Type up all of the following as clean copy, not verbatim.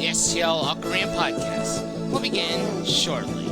STL Ocarina Podcast will begin shortly.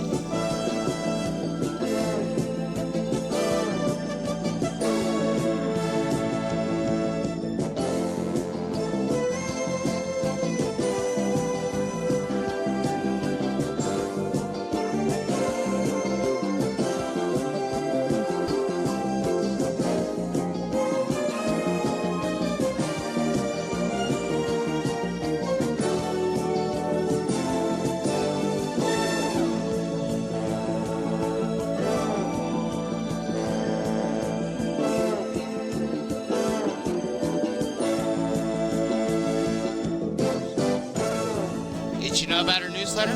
Did you know about our newsletter?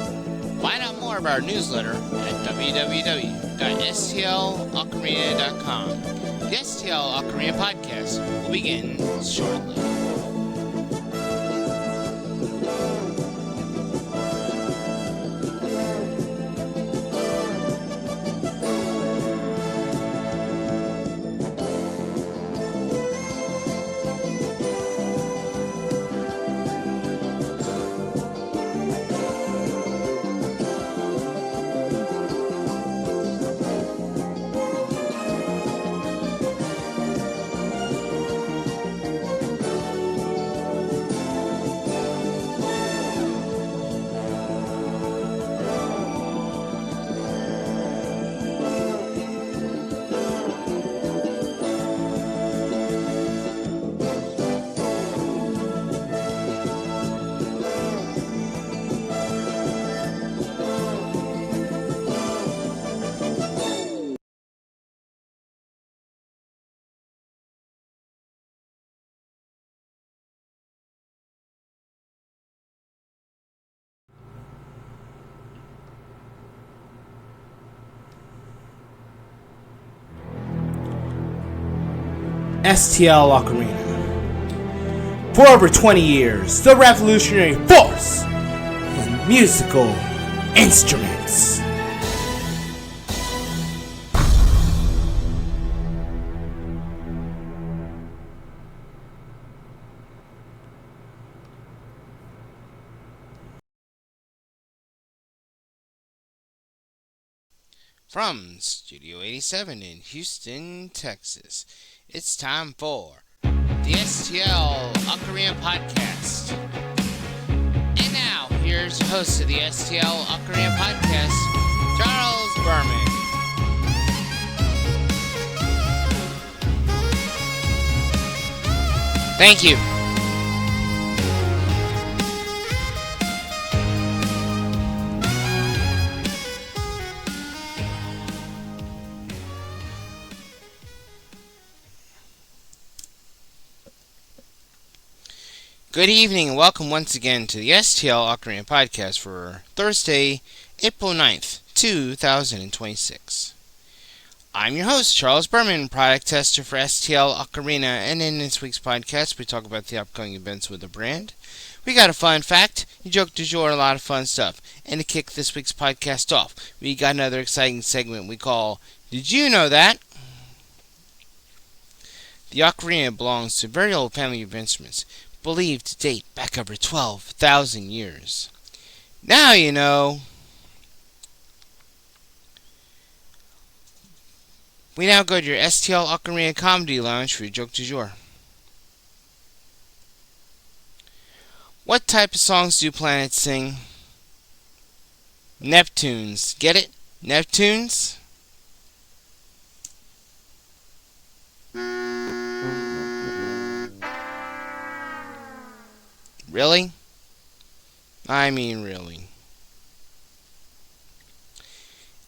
Find out more about our newsletter at www.stlocarina.com. The STL Ocarina Podcast will begin shortly. STL Ocarina. For over 20 years, the revolutionary force in musical instruments. From Studio 87 in Houston, Texas, it's time for the STL Ocarina Podcast. And now, here's your host of the STL Ocarina Podcast, Charles Berman. Thank you. Good evening and welcome once again to the STL Ocarina Podcast for Thursday, April 9th, 2026. I'm your host, Charles Berman, product tester for STL Ocarina, and in this week's podcast we talk about the upcoming events with the brand. We got a fun fact, a joke du jour, a lot of fun stuff. And to kick this week's podcast off, we got another exciting segment we call Did You Know That? The ocarina belongs to a very old family of instruments, believed to date back over 12,000 years. Now you know. We now go to your STL Ocarina Comedy Lounge for your joke du jour. What type of songs do planets sing? Neptunes. Get it? Neptunes? Really? I mean, really.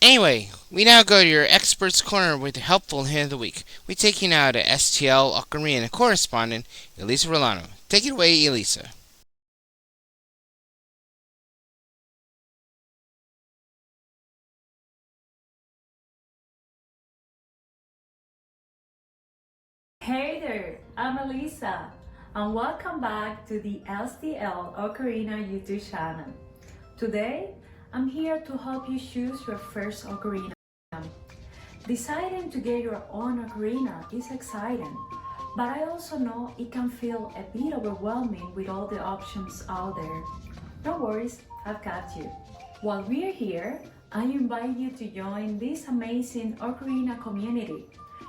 Anyway, we now go to your Experts Corner with the helpful hint of the week. We take you now to STL Ocarina correspondent Elisa Rolano. Take it away, Elisa. Hey there, I'm Elisa, and welcome back to the STL Ocarina YouTube channel. Today, I'm here to help you choose your first ocarina. Deciding to get your own ocarina is exciting, but I also know it can feel a bit overwhelming with all the options out there. Don't worry, I've got you. While we're here, I invite you to join this amazing Ocarina community.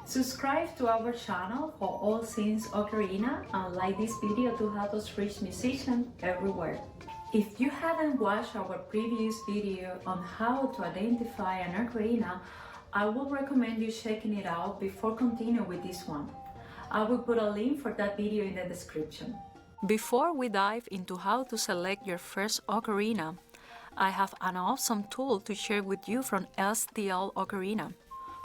Subscribe to our channel for all things Ocarina and like this video to help us reach musicians everywhere. If you haven't watched our previous video on how to identify an ocarina, I will recommend you checking it out before continuing with this one. I will put a link for that video in the description. Before we dive into how to select your first ocarina, I have an awesome tool to share with you from STL Ocarina.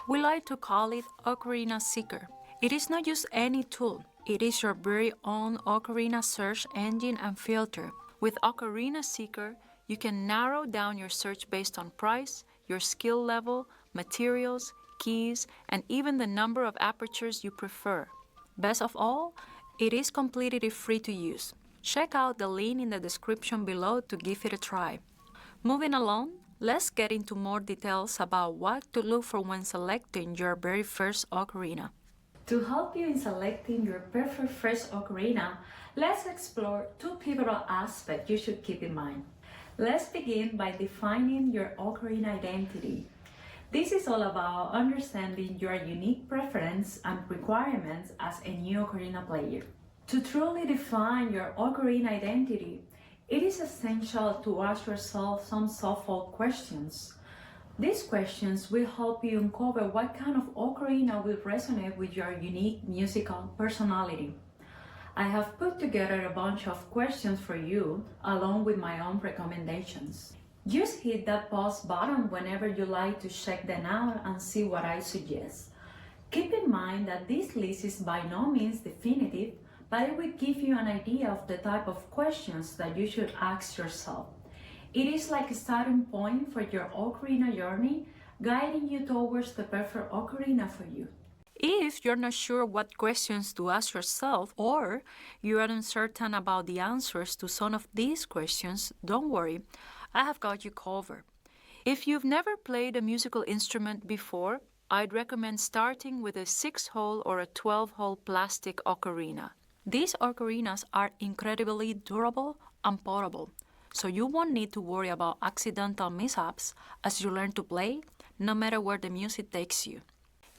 We like to call it Ocarina Seeker. It is not just any tool, it is your very own ocarina search engine and filter. With Ocarina Seeker, you can narrow down your search based on price, your skill level, materials, keys, and even the number of apertures you prefer. Best of all, it is completely free to use. Check out the link in the description below to give it a try. Moving along, let's get into more details about what to look for when selecting your very first ocarina. To help you in selecting your perfect first ocarina, let's explore two pivotal aspects you should keep in mind. Let's begin by defining your ocarina identity. This is all about understanding your unique preference and requirements as a new ocarina player. To truly define your ocarina identity, it is essential to ask yourself some thoughtful questions. These questions will help you uncover what kind of ocarina will resonate with your unique musical personality. I have put together a bunch of questions for you, along with my own recommendations. Just hit that pause button whenever you like to check them out and see what I suggest. Keep in mind that this list is by no means definitive, but it will give you an idea of the type of questions that you should ask yourself. It is like a starting point for your ocarina journey, guiding you towards the perfect ocarina for you. If you're not sure what questions to ask yourself or you are uncertain about the answers to some of these questions, don't worry, I have got you covered. If you've never played a musical instrument before, I'd recommend starting with a 6-hole or a 12-hole plastic ocarina. These ocarinas are incredibly durable and portable, so you won't need to worry about accidental mishaps as you learn to play, no matter where the music takes you.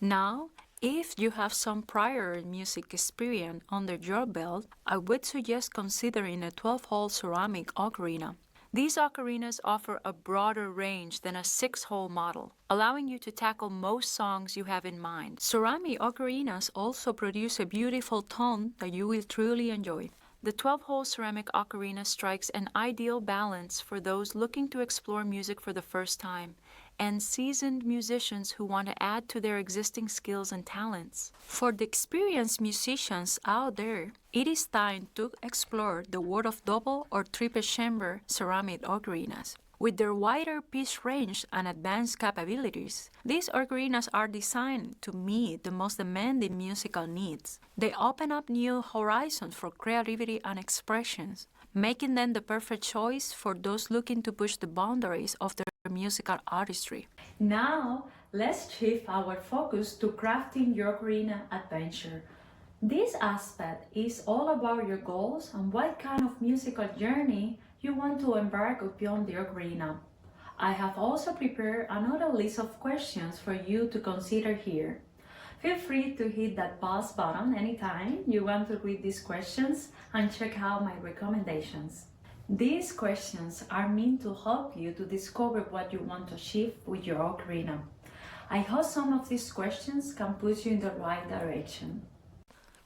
Now, if you have some prior music experience under your belt, I would suggest considering a 12-hole ceramic ocarina. These ocarinas offer a broader range than a 6-hole model, allowing you to tackle most songs you have in mind. Ceramic ocarinas also produce a beautiful tone that you will truly enjoy. The 12-hole ceramic ocarina strikes an ideal balance for those looking to explore music for the first time and seasoned musicians who want to add to their existing skills and talents. For the experienced musicians out there, it is time to explore the world of double or triple chamber ceramic ocarinas. With their wider pitch range and advanced capabilities, these ocarinas are designed to meet the most demanding musical needs. They open up new horizons for creativity and expressions, making them the perfect choice for those looking to push the boundaries of their musical artistry. Now, let's shift our focus to crafting your ocarina adventure. This aspect is all about your goals and what kind of musical journey you want to embark upon the ocarina. I have also prepared another list of questions for you to consider here. Feel free to hit that pause button anytime you want to read these questions and check out my recommendations. These questions are meant to help you to discover what you want to achieve with your ocarina. I hope some of these questions can push you in the right direction.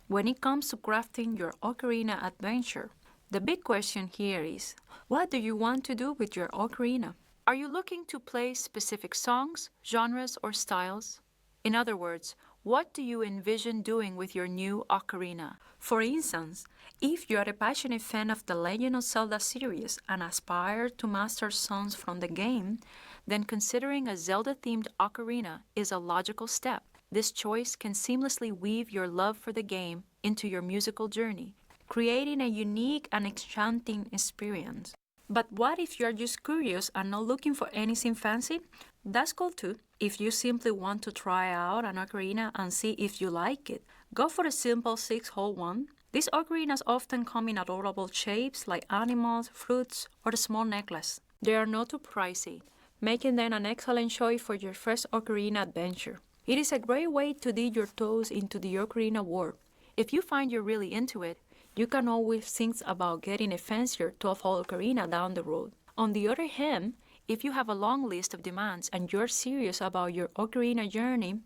When it comes to crafting your ocarina adventure, the big question here is, what do you want to do with your ocarina? Are you looking to play specific songs, genres, or styles? In other words, what do you envision doing with your new ocarina? For instance, if you are a passionate fan of the Legend of Zelda series and aspire to master songs from the game, then considering a Zelda-themed ocarina is a logical step. This choice can seamlessly weave your love for the game into your musical journey, creating a unique and enchanting experience. But what if you're just curious and not looking for anything fancy? That's cool too. If you simply want to try out an ocarina and see if you like it, go for a simple 6-hole one. These ocarinas often come in adorable shapes like animals, fruits, or a small necklace. They are not too pricey, making them an excellent choice for your first ocarina adventure. It is a great way to dip your toes into the ocarina world. If you find you're really into it, you can always think about getting a fancier 12-hole ocarina down the road. On the other hand, if you have a long list of demands and you're serious about your ocarina journey,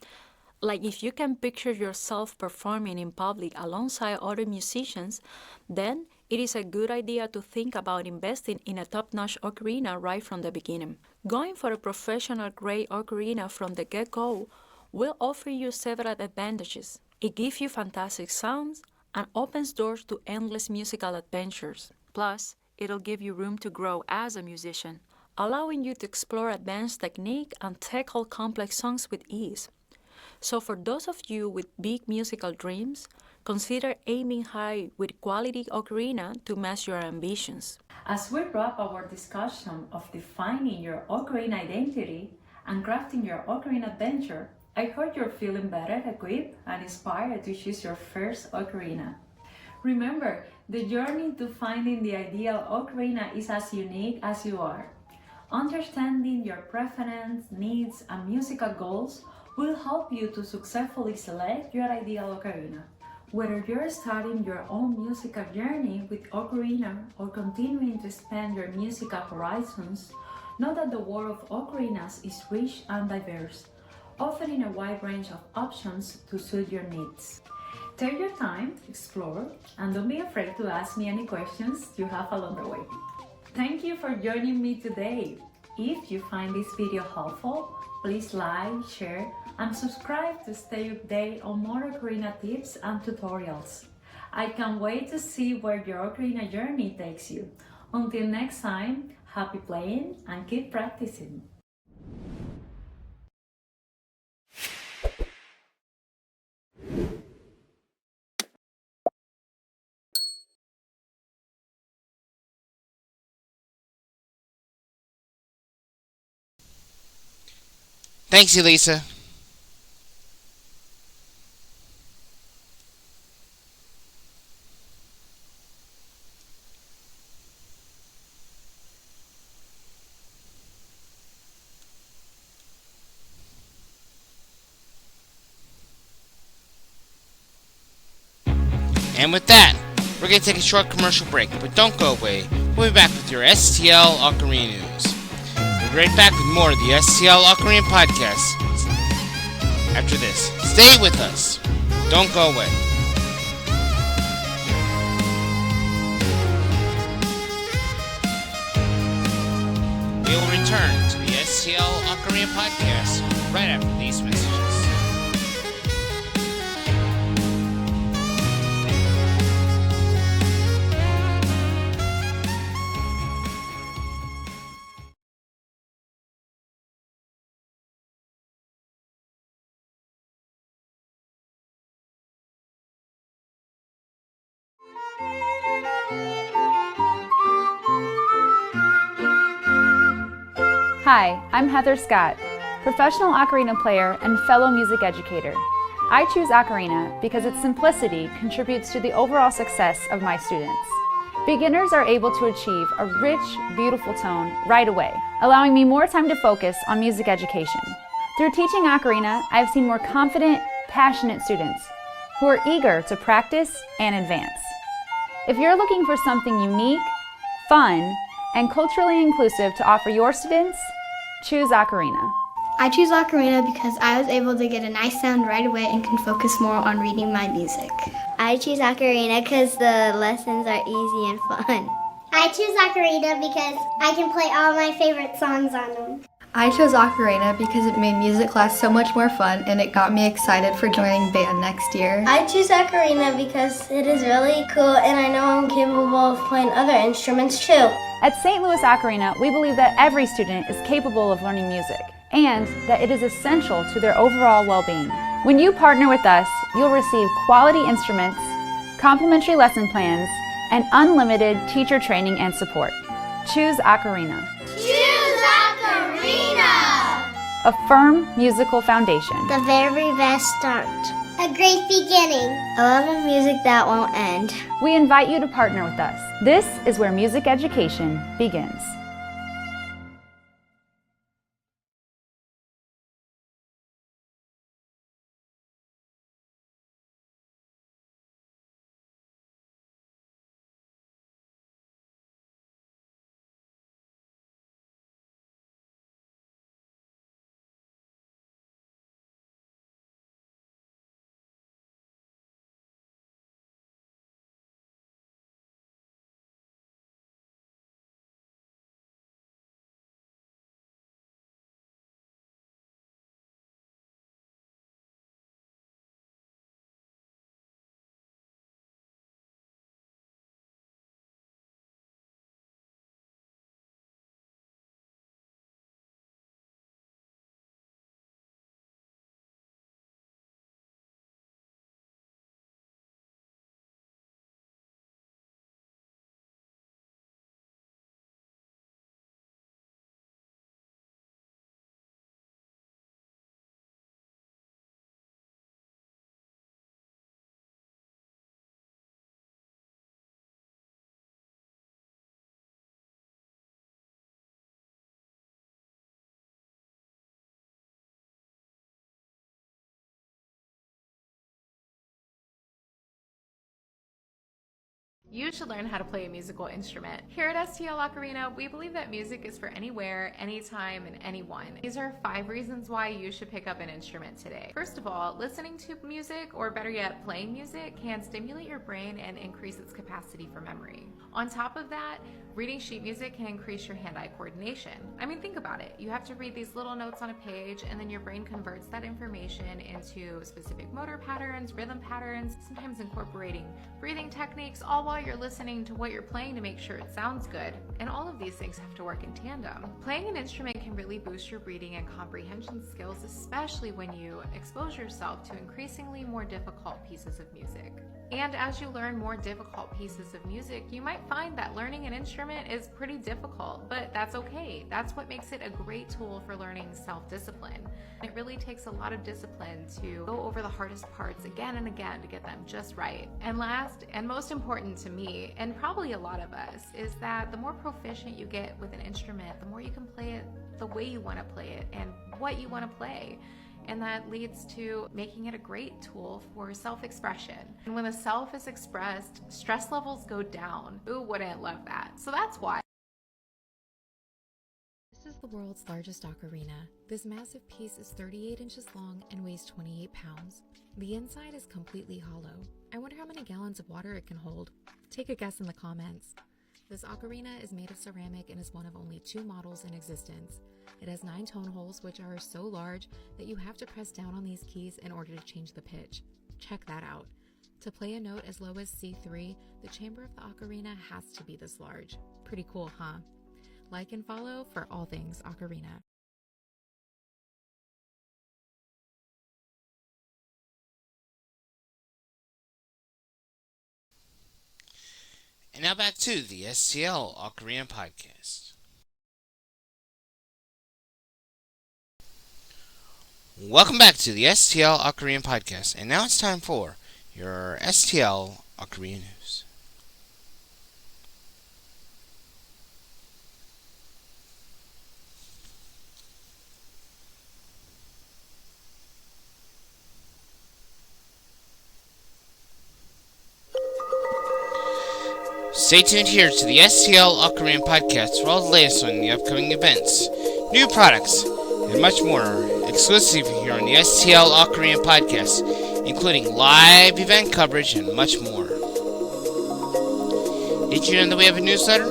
like if you can picture yourself performing in public alongside other musicians, then it is a good idea to think about investing in a top-notch ocarina right from the beginning. Going for a professional-grade ocarina from the get-go will offer you several advantages. It gives you fantastic sounds and opens doors to endless musical adventures. Plus, it'll give you room to grow as a musician, allowing you to explore advanced technique and tackle complex songs with ease. So for those of you with big musical dreams, consider aiming high with quality ocarina to match your ambitions. As we wrap our discussion of defining your ocarina identity and crafting your ocarina adventure, I hope you're feeling better equipped and inspired to choose your first ocarina. Remember, the journey to finding the ideal ocarina is as unique as you are. Understanding your preferences, needs, and musical goals will help you to successfully select your ideal ocarina. Whether you're starting your own musical journey with ocarina or continuing to expand your musical horizons, know that the world of ocarinas is rich and diverse, offering a wide range of options to suit your needs. Take your time, explore, and don't be afraid to ask me any questions you have along the way. Thank you for joining me today. If you find this video helpful, please like, share, and subscribe to stay updated on more ocarina tips and tutorials. I can't wait to see where your ocarina journey takes you. Until next time, happy playing and keep practicing. Thanks, Elisa. And with that, we're going to take a short commercial break, but don't go away. We'll be back with your STL Ocarina News. We'll be right back with more of the STL Ocarina Podcast after this. Stay with us. Don't go away. We will return to the STL Ocarina Podcast right after these messages. Hi, I'm Heather Scott, professional ocarina player and fellow music educator. I choose ocarina because its simplicity contributes to the overall success of my students. Beginners are able to achieve a rich, beautiful tone right away, allowing me more time to focus on music education. Through teaching ocarina, I've seen more confident, passionate students who are eager to practice and advance. If you're looking for something unique, fun, and culturally inclusive to offer your students, choose ocarina. I choose ocarina because I was able to get a nice sound right away and can focus more on reading my music. I choose ocarina because the lessons are easy and fun. I choose ocarina because I can play all my favorite songs on them. I chose ocarina because it made music class so much more fun and it got me excited for joining band next year. I choose ocarina because it is really cool and I know I'm capable of playing other instruments too. At St. Louis Ocarina, we believe that every student is capable of learning music and that it is essential to their overall well-being. When you partner with us, you'll receive quality instruments, complimentary lesson plans, and unlimited teacher training and support. Choose ocarina. Choose ocarina! A firm musical foundation. The very best start. A great beginning. I love a music that won't end. We invite you to partner with us. This is where music education begins. You should learn how to play a musical instrument. Here at STL Ocarina, we believe that music is for anywhere, anytime, and anyone. These are 5 reasons why you should pick up an instrument today. First of all, listening to music, or better yet, playing music, can stimulate your brain and increase its capacity for memory. On top of that, reading sheet music can increase your hand-eye coordination. I mean, think about it. You have to read these little notes on a page, and then your brain converts that information into specific motor patterns, rhythm patterns, sometimes incorporating breathing techniques, all while you're listening to what you're playing to make sure it sounds good. And all of these things have to work in tandem. Playing an instrument can really boost your reading and comprehension skills, especially when you expose yourself to increasingly more difficult pieces of music. And as you learn more difficult pieces of music, you might find that learning an instrument is pretty difficult, but that's okay. That's what makes it a great tool for learning self-discipline. It really takes a lot of discipline to go over the hardest parts again and again to get them just right. And last, and most important to me, and probably a lot of us, is that the more proficient you get with an instrument, the more you can play it the way you want to play it and what you want to play. And that leads to making it a great tool for self-expression. And when the self is expressed, stress levels go down. Who wouldn't love that? So that's why. This is the world's largest ocarina. This massive piece is 38 inches long and weighs 28 pounds. The inside is completely hollow. I wonder how many gallons of water it can hold. Take a guess in the comments. This ocarina is made of ceramic and is one of only 2 models in existence. It has 9 tone holes, which are so large that you have to press down on these keys in order to change the pitch. Check that out. To play a note as low as C3, the chamber of the ocarina has to be this large. Pretty cool, huh? Like and follow for all things ocarina. And now back to the STL Ocarina Podcast. Welcome back to the STL Ocarina Podcast, and now it's time for your STL Ocarina News. Stay tuned here to the STL Ocarina Podcast for all the latest on the upcoming events, new products, and much more exclusively here on the STL Ocarina Podcast, including live event coverage and much more. Did you know that we have a newsletter?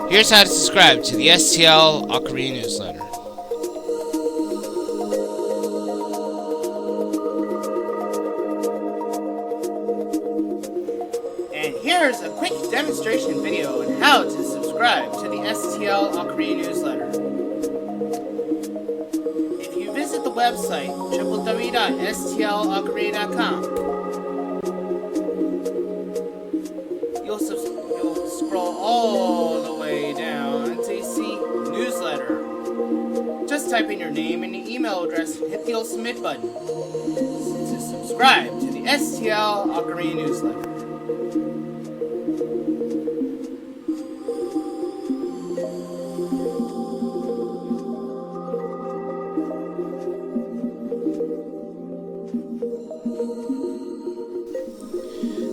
Here's how to subscribe to the STL Ocarina newsletter. And here's a quick demonstration video on how to subscribe to the STL Ocarina newsletter. If you visit the website www.stlocarina.com, you'll scroll all the way down until you see newsletter. Just type in your name and your email address and hit the old submit button to subscribe. subscribe to the STL Ocarina newsletter.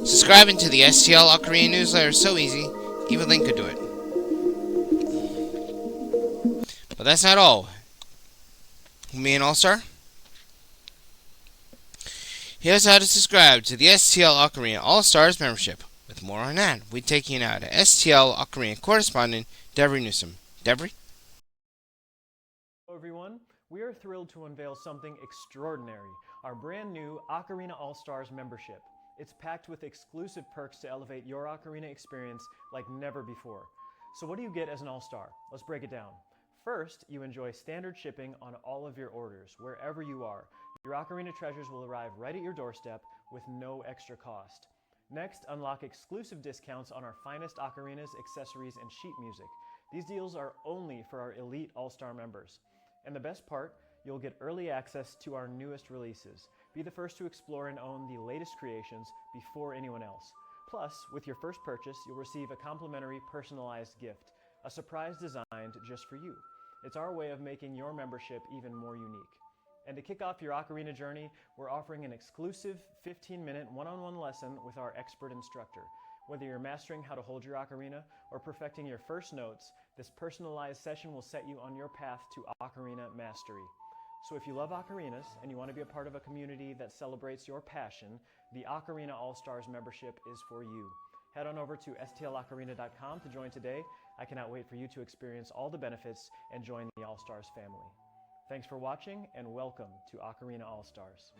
Subscribing to the STL Ocarina newsletter is so easy, even Link could do it. But that's not all. Me an All-Star? Here's how to subscribe to the STL Ocarina All-Stars membership. With more on that, we take you now to STL Ocarina correspondent Devery Newsom. Devery? Hello everyone, we are thrilled to unveil something extraordinary, our brand new Ocarina All-Stars membership. It's packed with exclusive perks to elevate your Ocarina experience like never before. So what do you get as an All-Star? Let's break it down. First, you enjoy standard shipping on all of your orders, wherever you are. Your Ocarina treasures will arrive right at your doorstep with no extra cost. Next, unlock exclusive discounts on our finest ocarinas, accessories, and sheet music. These deals are only for our elite All-Star members. And the best part, you'll get early access to our newest releases. Be the first to explore and own the latest creations before anyone else. Plus, with your first purchase, you'll receive a complimentary personalized gift, a surprise designed just for you. It's our way of making your membership even more unique. And to kick off your Ocarina journey, we're offering an exclusive 15-minute one-on-one lesson with our expert instructor. Whether you're mastering how to hold your Ocarina or perfecting your first notes, this personalized session will set you on your path to Ocarina mastery. So if you love ocarinas and you want to be a part of a community that celebrates your passion, the Ocarina All-Stars membership is for you. Head on over to stlocarina.com to join today. I cannot wait for you to experience all the benefits and join the All-Stars family. Thanks for watching and welcome to Ocarina All-Stars.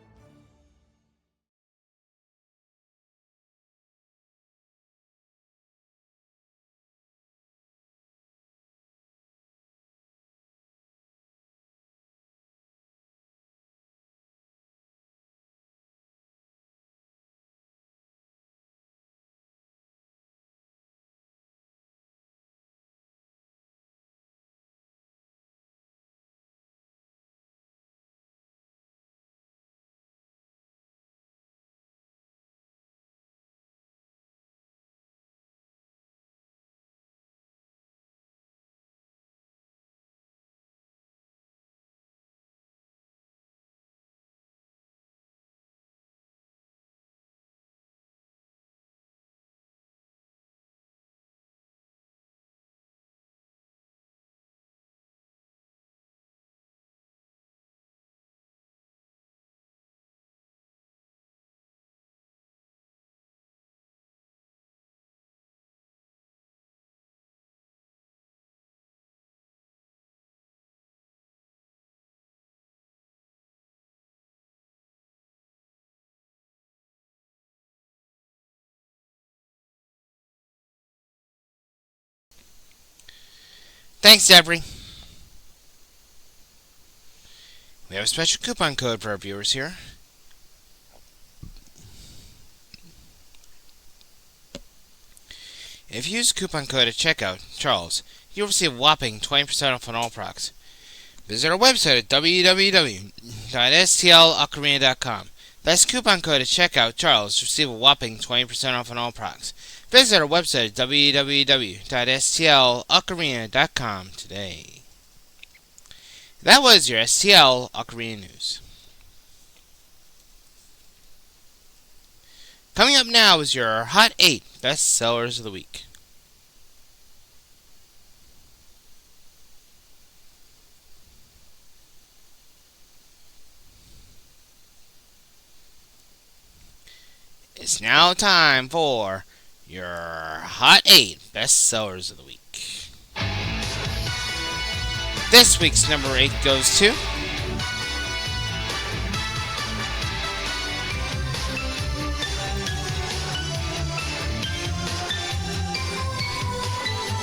Thanks, Devery. We have a special coupon code for our viewers here. If you use the coupon code at checkout, Charles, you'll receive a whopping 20% off on all products. Visit our website at www.stlocarina.com. That's coupon code at checkout, Charles, to receive a whopping 20% off on all products. Visit our website at www.stlocarina.com today. That was your STL Ocarina News. Coming up now is your Hot 8 Best Sellers of the Week. It's now time for your Hot 8 Best Sellers of the Week. This week's number 8 goes to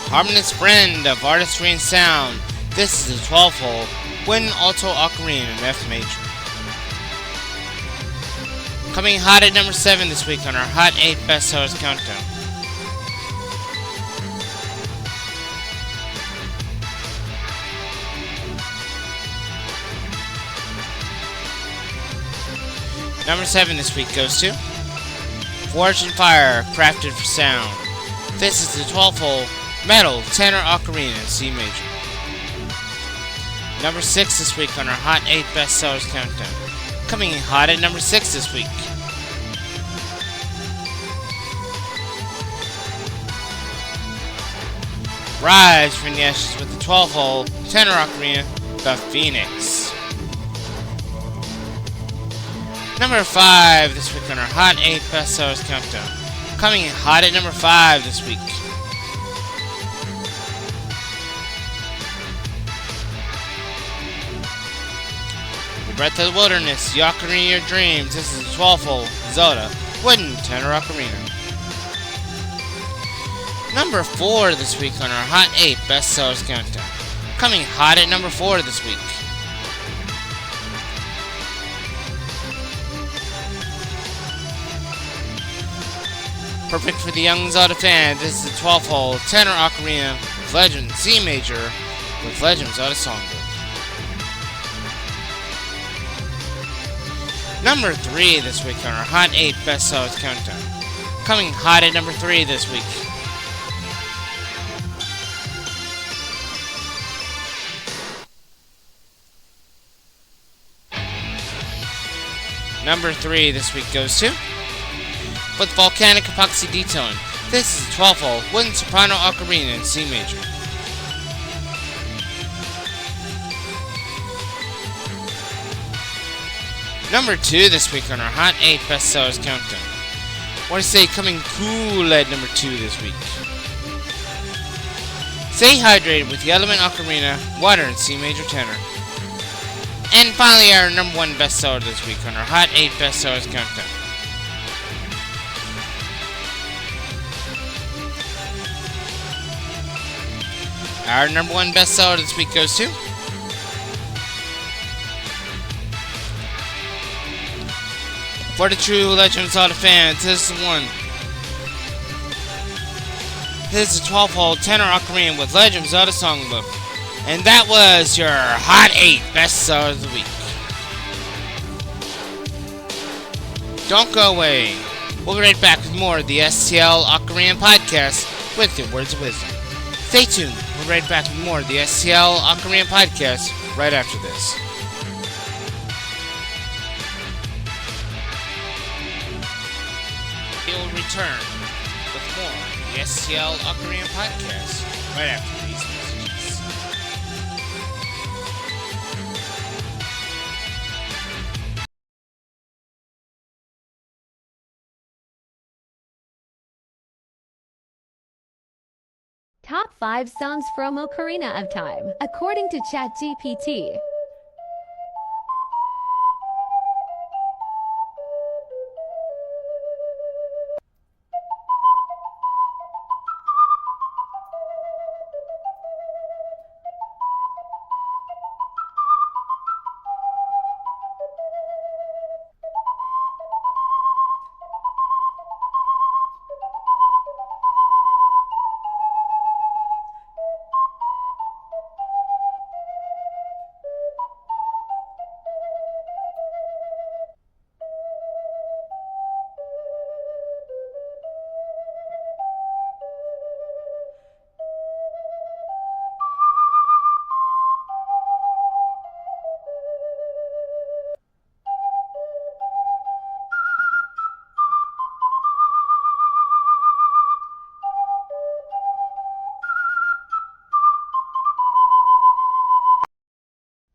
Harmonious Friend of Artistry and Sound. This is a 12-hole Wind Alto Ocarina in F major. Coming hot at number 7 this week on our Hot 8 Bestsellers Countdown. Number 7 this week goes to Forged in Fire, Crafted for Sound. This is the 12-hole metal tenor ocarina in C major. Number 6 this week on our Hot 8 Bestsellers Countdown. Coming in hot at number 6 this week. Rise from the Ashes with the 12-hole tenor ocarina, The Phoenix. Number 5 this week on our Hot 8 Bestsellers Countdown. Coming in hot at number 5 this week. The Breath of the Wilderness, the Ocarina of Your Dreams. This is the 12-hole Zelda Wooden Tenor Ocarina. Number 4 this week on our Hot 8 Bestsellers Countdown. Coming hot at number 4 this week. Perfect for the young Zelda fan, this is the 12-hole tenor ocarina with Legend C major with Legend of Zelda Songbook. Number 3 this week on our Hot 8 Bestsellers Countdown. Coming hot at number 3 this week. Number 3 this week goes to with Volcanic Epoxy Detailing. This is a 12-hole Wooden Soprano Ocarina in C major. Number 2 this week on our Hot 8 Bestsellers Countdown. I want to say coming cool at number 2 this week. Stay Hydrated with the Element Ocarina, Water in C major tenor. And finally, our number 1 bestseller this week on our Hot 8 Bestsellers Countdown. Our number 1 bestseller this week goes to for the true Legend of Zelda fans, this is the one. This is a 12-hole tenor ocarina with Legend of Zelda Songbook. And that was your Hot 8 Bestsellers of the Week. Don't go away. We'll be right back with more of the STL Ocarina Podcast with your words of wisdom. Stay tuned. We'll be right back with more of the STL Ocarina Podcast right after this. We will return with more of the STL Ocarina Podcast right after these messages. Top 5 songs from Ocarina of Time, according to ChatGPT.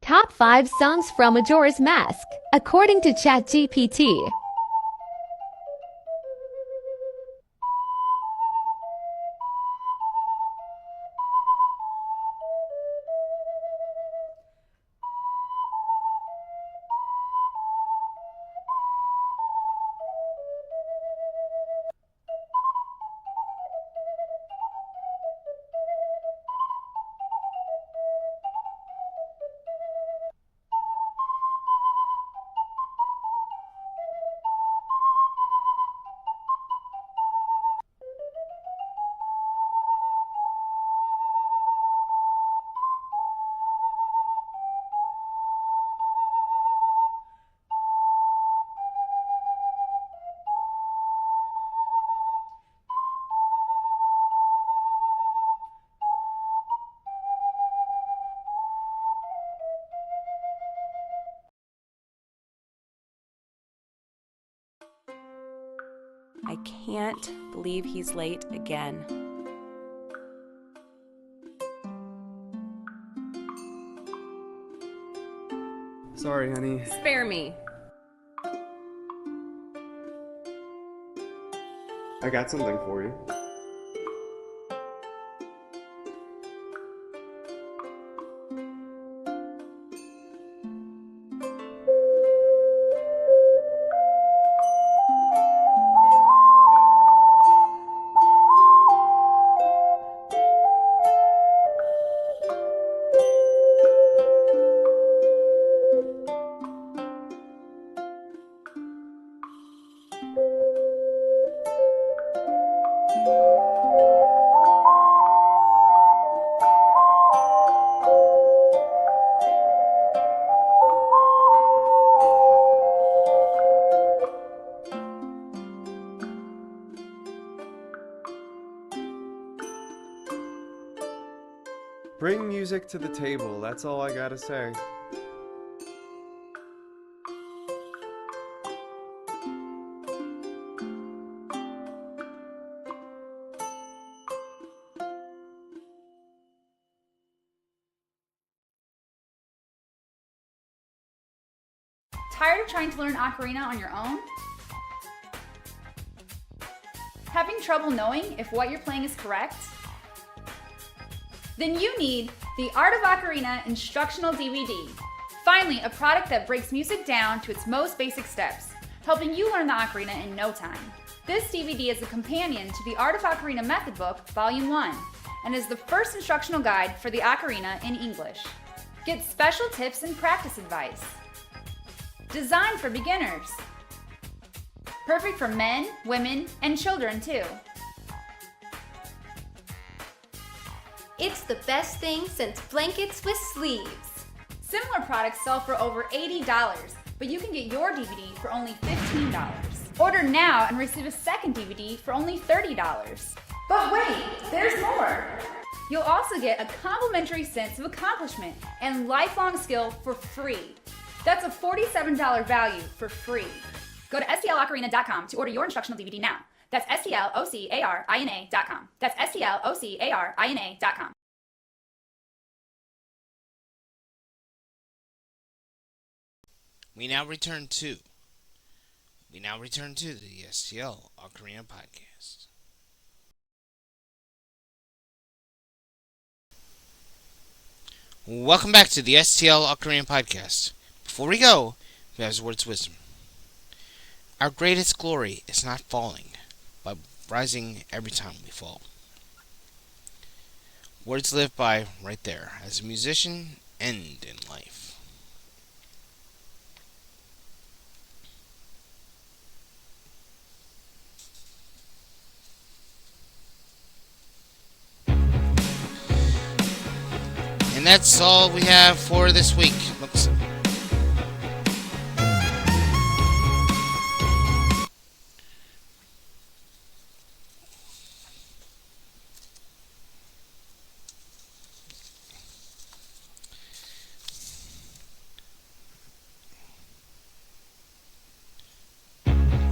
Top 5 songs from Majora's Mask, according to ChatGPT. I can't believe he's late again. Sorry, honey. Spare me. I got something for you. Bring music to the table, that's all I gotta say. Tired of trying to learn ocarina on your own? Having trouble knowing if what you're playing is correct? Then you need the Art of Ocarina Instructional DVD. Finally, a product that breaks music down to its most basic steps, helping you learn the ocarina in no time. This DVD is a companion to the Art of Ocarina Method Book, Volume 1, and is the first instructional guide for the ocarina in English. Get special tips and practice advice. Designed for beginners. Perfect for men, women, and children too. It's the best thing since blankets with sleeves. Similar products sell for over $80, but you can get your DVD for only $15. Order now and receive a second DVD for only $30. But wait, there's more! You'll also get a complimentary sense of accomplishment and lifelong skill for free. That's a $47 value for free. Go to stlocarina.com to order your instructional DVD now. That's stlocarina.com. That's stlocarina.com. We now return to the STL Ocarina Podcast. Welcome back to the STL Ocarina Podcast. Before we go, we have words of wisdom. Our greatest glory is not falling, but rising every time we fall. Words live by right there, as a musician, and in life. And that's all we have for this week.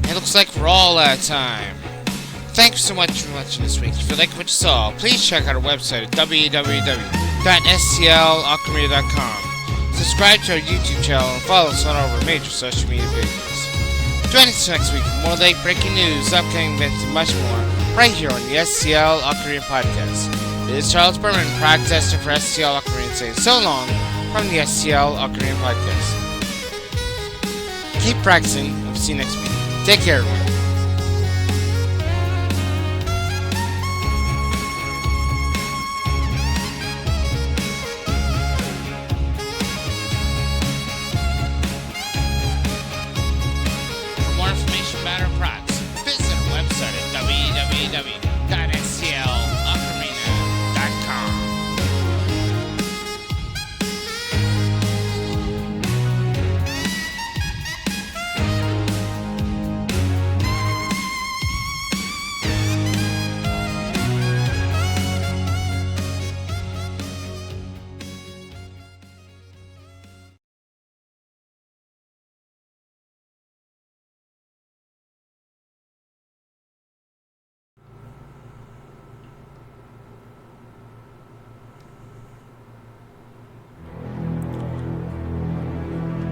It looks like we're all out of time. Thanks so much for watching this week. If you like what you saw, please check out our website at www.stlocarina.com. Subscribe to our YouTube channel and follow us on all of our major social media pages. Join us next week for more late-breaking news, upcoming events, and much more, right here on the STL Ocarina Podcast. This is Charles Berman, product tester for STL Ocarina, saying so long from the STL Ocarina Podcast. Keep practicing, and we'll see you next week. Take care, everyone. For more information about our products, visit our website at www.stlocarina.com.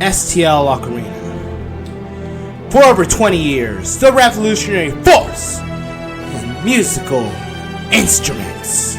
STL Ocarina. For over 20 years, the revolutionary force in musical instruments.